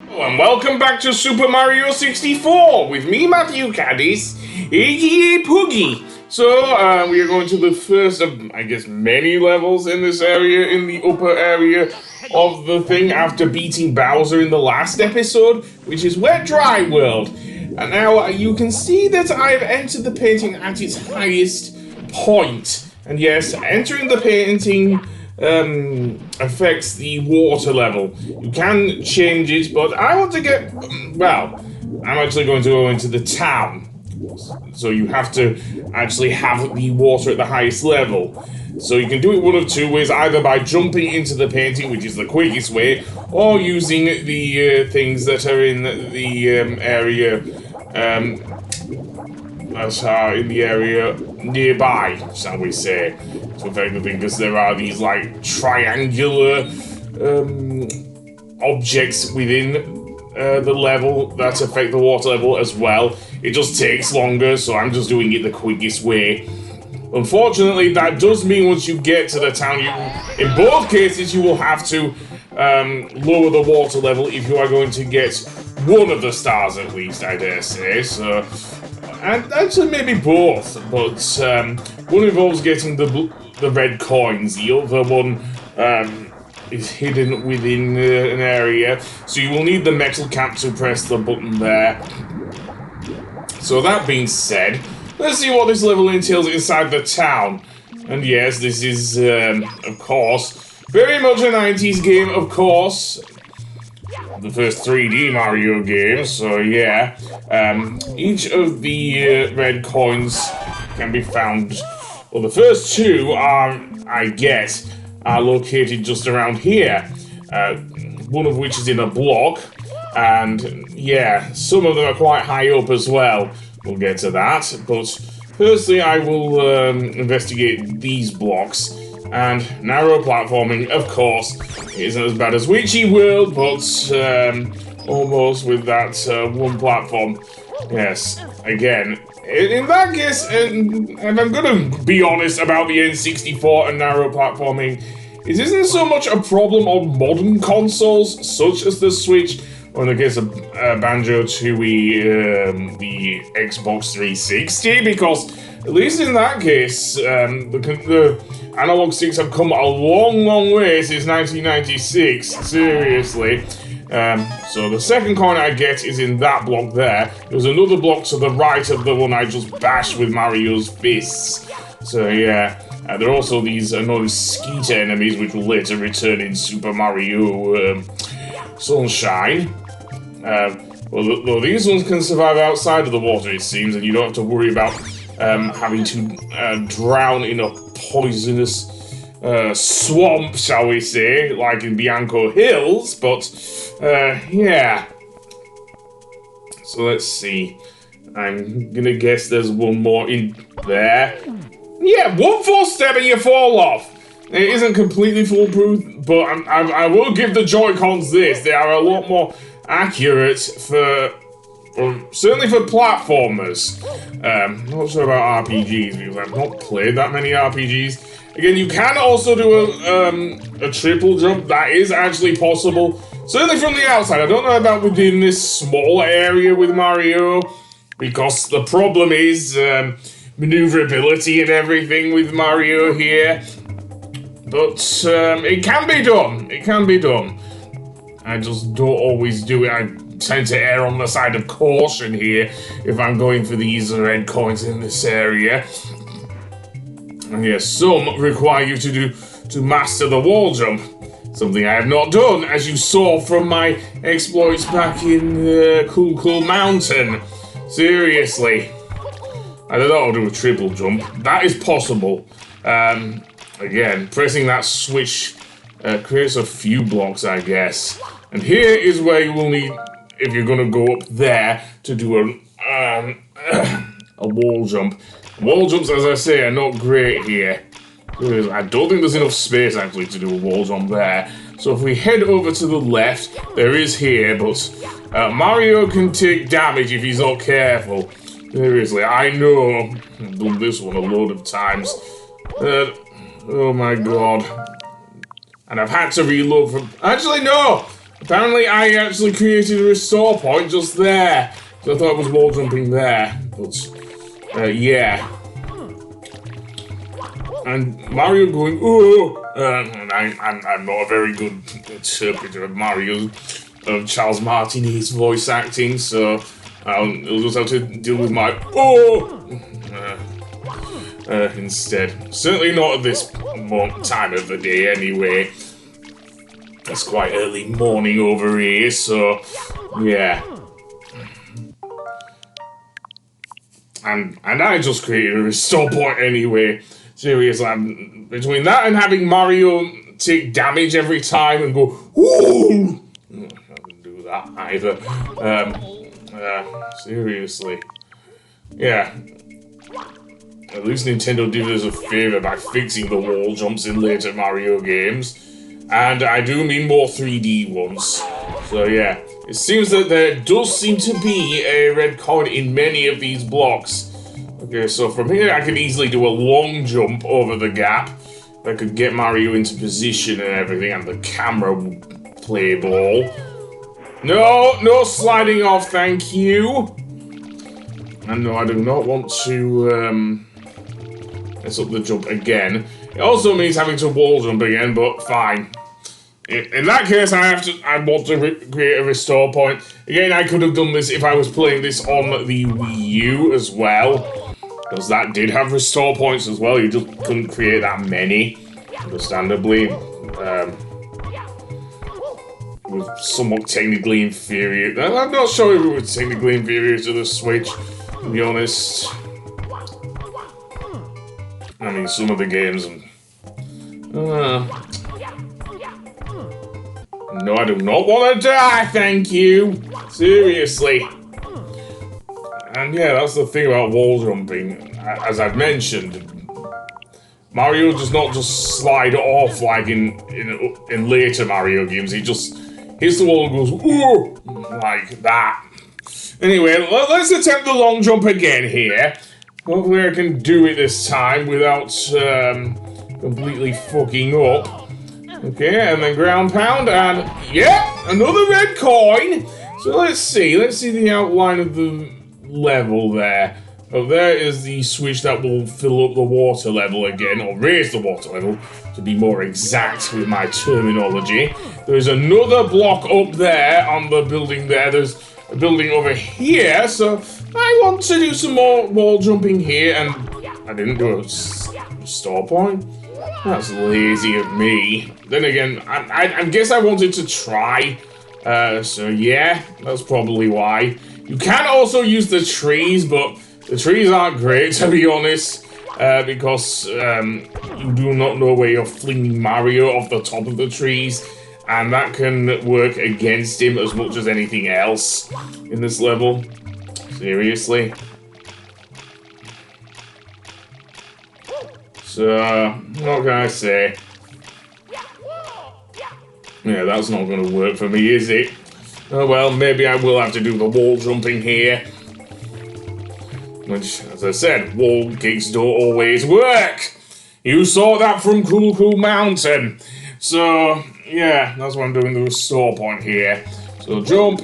Hello and welcome back to Super Mario 64 with me, Matthew Caddis, aka Poogie. So, we are going to the first of, I guess, many levels in this area, in the upper area of the thing after beating Bowser in the last episode, which is Wet Dry World. And now you can see that I've entered the painting at its highest point. And yes, entering the painting affects the water level. You can change it, but I want to get, well, I'm actually going to go into the town. So you have to actually have the water at the highest level. So you can do it one of two ways, either by jumping into the painting, which is the quickest way, or using the things that are in the area, in the area nearby, shall we say. So effectively, because there are these like triangular objects within the level that affect the water level as well. It just takes longer, so I'm just doing it the quickest way. Unfortunately, that does mean once you get to the town, in both cases, you will have to lower the water level if you are going to get one of the stars at least, I dare say. So, and actually maybe both, but one involves getting the red coins, the other one is hidden within an area, so you will need the metal cap to press the button there. So that being said, let's see what this level entails inside the town. And yes, this is, of course, very much a 90s game, of course. The first 3D Mario game, so yeah. Each of the red coins can be found. Well, the first two are, I guess, are located just around here. One of which is in a block. And yeah, some of them are quite high up as well. We'll get to that. But firstly, I will investigate these blocks. And narrow platforming, of course, isn't as bad as Witchy World, but almost with that one platform. Yes, again, in that case, and I'm gonna be honest about the N64 and narrow platforming, it isn't so much a problem on modern consoles, such as the Switch, or in the case of Banjo-Tooie, the Xbox 360, because at least in that case, the analog sticks have come a long, long way since 1996, seriously. So the second coin I get is in that block there. There's another block to the right of the one I just bashed with Mario's fists. So yeah, there are also these annoying skeeter enemies which will later return in Super Mario Sunshine. Though these ones can survive outside of the water, it seems, and you don't have to worry about having to drown in a poisonous swamp, shall we say, like in Bianco Hills, but yeah. So let's see. I'm gonna guess there's one more in there. Yeah, one false step and you fall off. It isn't completely foolproof, but I will give the Joy-Cons this. They are a lot more accurate for certainly for platformers. Not sure about RPGs because I've not played that many RPGs. Again, you can also do a triple jump. That is actually possible. Certainly from the outside. I don't know about within this small area with Mario, because the problem is maneuverability and everything with Mario here. But it can be done. It can be done. I just don't always do it. I tend to err on the side of caution here if I'm going for these red coins in this area. And yes, some require you to master the wall jump, something I have not done, as you saw from my exploits back in Cool Mountain. Seriously, I don't know how to do a triple jump. That is possible. Again, pressing that switch creates a few blocks, I guess. And here is where you will need, if you're gonna go up there, to do a wall jump. Wall jumps, as I say, are not great here. I don't think there's enough space, actually, to do a wall jump there. So if we head over to the left, there is here, but Mario can take damage if he's not careful. Seriously, I know. I've done this one a load of times. Oh my god. And I've had to reload from... Actually, no! Apparently, I actually created a restore point just there. So I thought it was wall jumping there. But, yeah. And Mario going, oh! I'm not a very good interpreter of Mario, of Charles Martinet's voice acting, so I'll just have to deal with my instead. Certainly not at this time of the day, anyway. It's quite early morning over here, so yeah. And I just created a restore point anyway. Seriously, between that and having Mario take damage every time and go, ooh! I didn't do that either. Seriously. Yeah. At least Nintendo did us a favor by fixing the wall jumps in later Mario games. And I do mean more 3D ones. So yeah. It seems that there does seem to be a red coin in many of these blocks. Okay, so from here I could easily do a long jump over the gap. I could get Mario into position and everything, and the camera would play ball. No sliding off, thank you. And no, I do not want to mess up the jump again. It also means having to wall jump again, but fine. In that case, I want to create a restore point. Again, I could have done this if I was playing this on the Wii U as well. Because that did have restore points as well. You just couldn't create that many, understandably. It was somewhat technically inferior. I'm not sure if it was technically inferior to the Switch, to be honest. I mean, some of the games... No, I do not want to die, thank you! Seriously. And yeah, that's the thing about wall jumping. As I've mentioned, Mario does not just slide off like in later Mario games. He just hits the wall and goes, ooh! Like that. Anyway, let's attempt the long jump again here. Hopefully I can do it this time without completely fucking up. Okay, and then ground pound, and yeah, another red coin. So let's see the outline of the level there. Oh, there is the switch that will fill up the water level again, or raise the water level, to be more exact with my terminology. There's another block up there on the building there. There's a building over here, so I want to do some more wall jumping here, and I didn't do a restore point. That's lazy of me. Then again, I guess I wanted to try. So yeah, that's probably why. You can also use the trees, but the trees aren't great, to be honest. Because you do not know where you're flinging Mario off the top of the trees. And that can work against him as much as anything else in this level. Seriously. So, what can I say? Yeah, that's not going to work for me, is it? Oh well, maybe I will have to do the wall jumping here. Which, as I said, wall gigs don't always work. You saw that from Cool Mountain. So, yeah, that's why I'm doing the restore point here. So jump,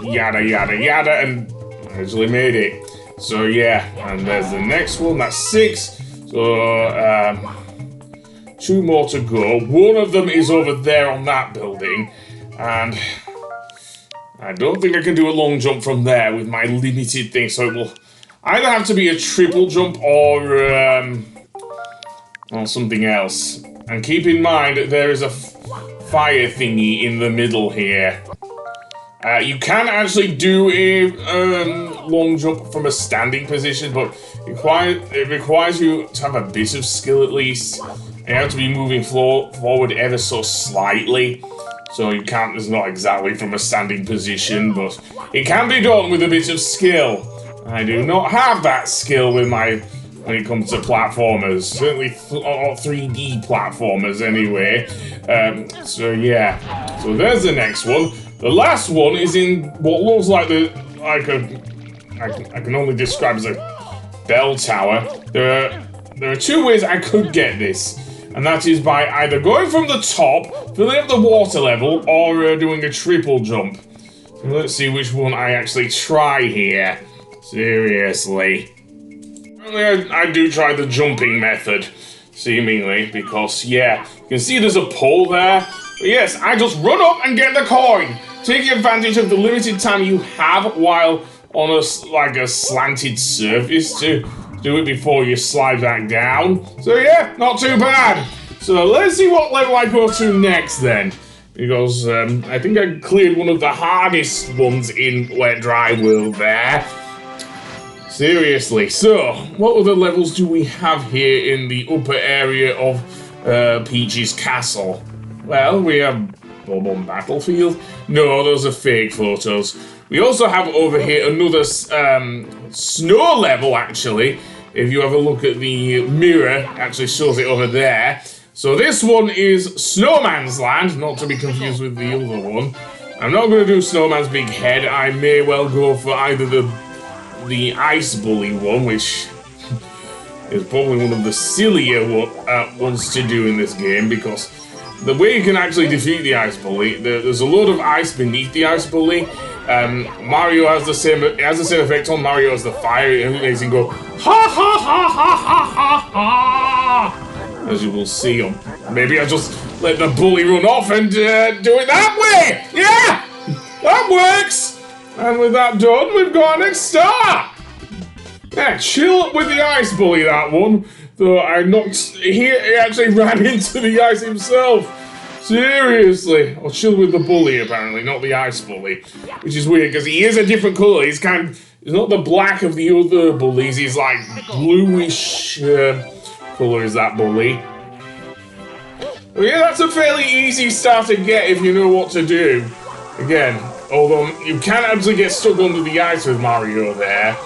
yada, and I actually made it. So yeah, and there's the next one, that's 6. So, 2 more to go. One of them is over there on that building, and I don't think I can do a long jump from there with my limited thing, so it will either have to be a triple jump or something else. And keep in mind, there is a fire thingy in the middle here. You can actually do a long jump from a standing position, but it requires you to have a bit of skill at least. You have to be moving forward ever so slightly. So you can't, it's not exactly from a standing position, but it can be done with a bit of skill. I do not have that skill with when it comes to platformers. Certainly 3D platformers anyway. So yeah. So there's the next one. The last one is in what looks like I can only describe as a bell tower. There are 2 ways I could get this. And that is by either going from the top, filling up the water level, or doing a triple jump. Let's see which one I actually try here. Seriously. I do try the jumping method, seemingly, because, yeah, you can see there's a pole there. But yes, I just run up and get the coin. Taking advantage of the limited time you have while on a slanted surface to do it before you slide back down. So yeah, not too bad. So let's see what level I go to next then. Because I think I cleared one of the hardest ones in Wet Dry World there. Seriously, so what other levels do we have here in the upper area of Peach's castle? Well, we have Bob-omb Battlefield. No, those are fake photos. We also have over here another snow level, actually. If you have a look at the mirror, it actually shows it over there. So this one is Snowman's Land, not to be confused with the other one. I'm not going to do Snowman's Big Head. I may well go for either the Ice Bully one, which is probably one of the sillier ones to do in this game, because the way you can actually defeat the Ice Bully, there's a load of ice beneath the Ice Bully. Mario has the same effect on Mario as the fire. It makes him go ha ha ha ha ha ha, as you will see. Maybe I just let the bully run off and do it that way. Yeah, that works. And with that done, we've got our next star! Yeah, chill with the Ice Bully, that one. Though he actually ran into the ice himself. Seriously. Or chill with the bully, apparently, not the Ice Bully. Which is weird, because he is a different colour. He's not the black of the other bullies. He's like bluish colour is that bully. Well, yeah, that's a fairly easy star to get if you know what to do. Again, although you can actually get stuck under the ice with Mario there.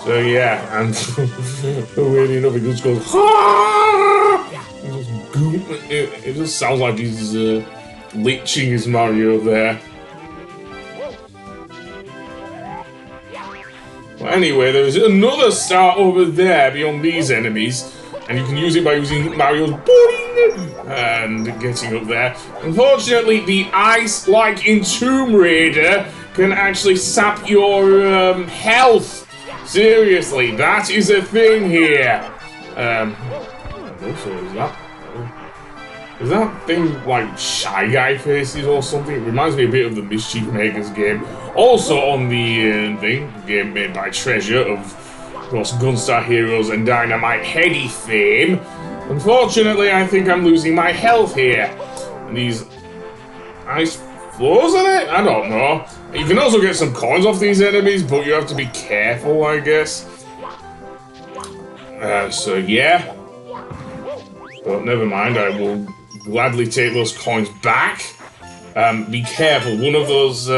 So yeah, and weirdly enough it just goes it just sounds like he's leeching his Mario there. Well, anyway, there's another star over there beyond these enemies. And you can use it by using Mario's boing and getting up there. Unfortunately, the ice, like in Tomb Raider, can actually sap your health. Seriously, that is a thing here. Also, is that thing like Shy Guy faces or something? It reminds me a bit of the Mischief Makers game. Also on the game made by Treasure of course, Gunstar Heroes and Dynamite Heady fame. Unfortunately, I think I'm losing my health here. And these ice floors in it? I don't know. You can also get some coins off these enemies, but you have to be careful, I guess. So yeah. But never mind, I will gladly take those coins back. Be careful, one of those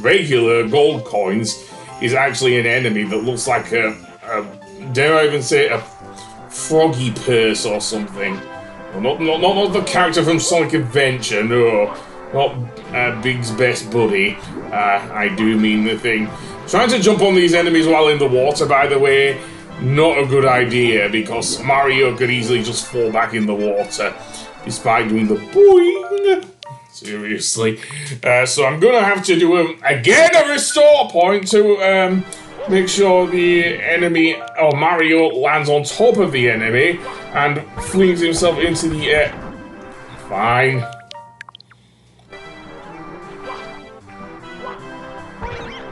regular gold coins is actually an enemy that looks like dare I even say, a froggy purse or something. Well, not the character from Sonic Adventure, no. Not Big's best buddy. I do mean the thing. Trying to jump on these enemies while in the water, by the way, not a good idea, because Mario could easily just fall back in the water, despite doing the boing. Seriously. So I'm gonna have to do a restore point to make sure the enemy, or Mario, lands on top of the enemy and flings himself into the air. Fine.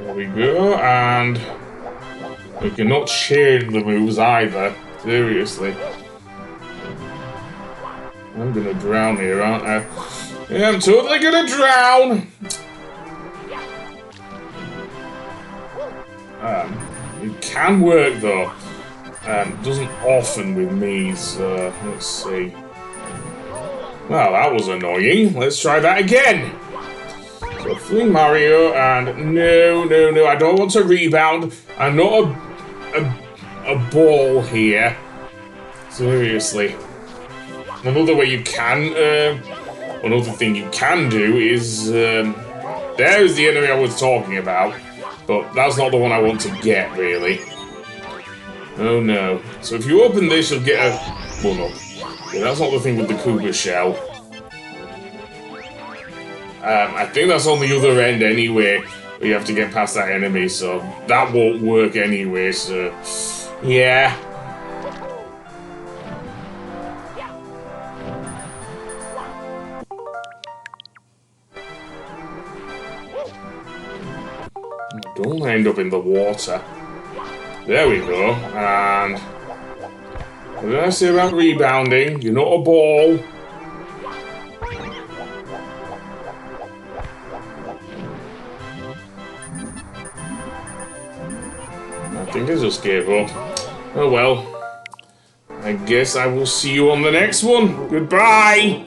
There we go, and we cannot change the moves either. Seriously. I'm gonna drown here, aren't I? Yeah, I'm totally gonna drown! It can work though. Doesn't often with me, so let's see. Well, that was annoying. Let's try that again. So fling Mario, and no, I don't want to rebound. I'm not a ball here. Seriously. Another way you can, another thing you can do is, there's the enemy I was talking about, but that's not the one I want to get, really. Oh no. So if you open this, you'll get a 1-up. Yeah, that's not the thing with the Koopa shell. I think that's on the other end anyway. You have to get past that enemy, so that won't work anyway, so... Yeah. Don't end up in the water. There we go, and... What did I say about rebounding? You're not a ball. I think I just gave up. Oh well. I guess I will see you on the next one. Goodbye!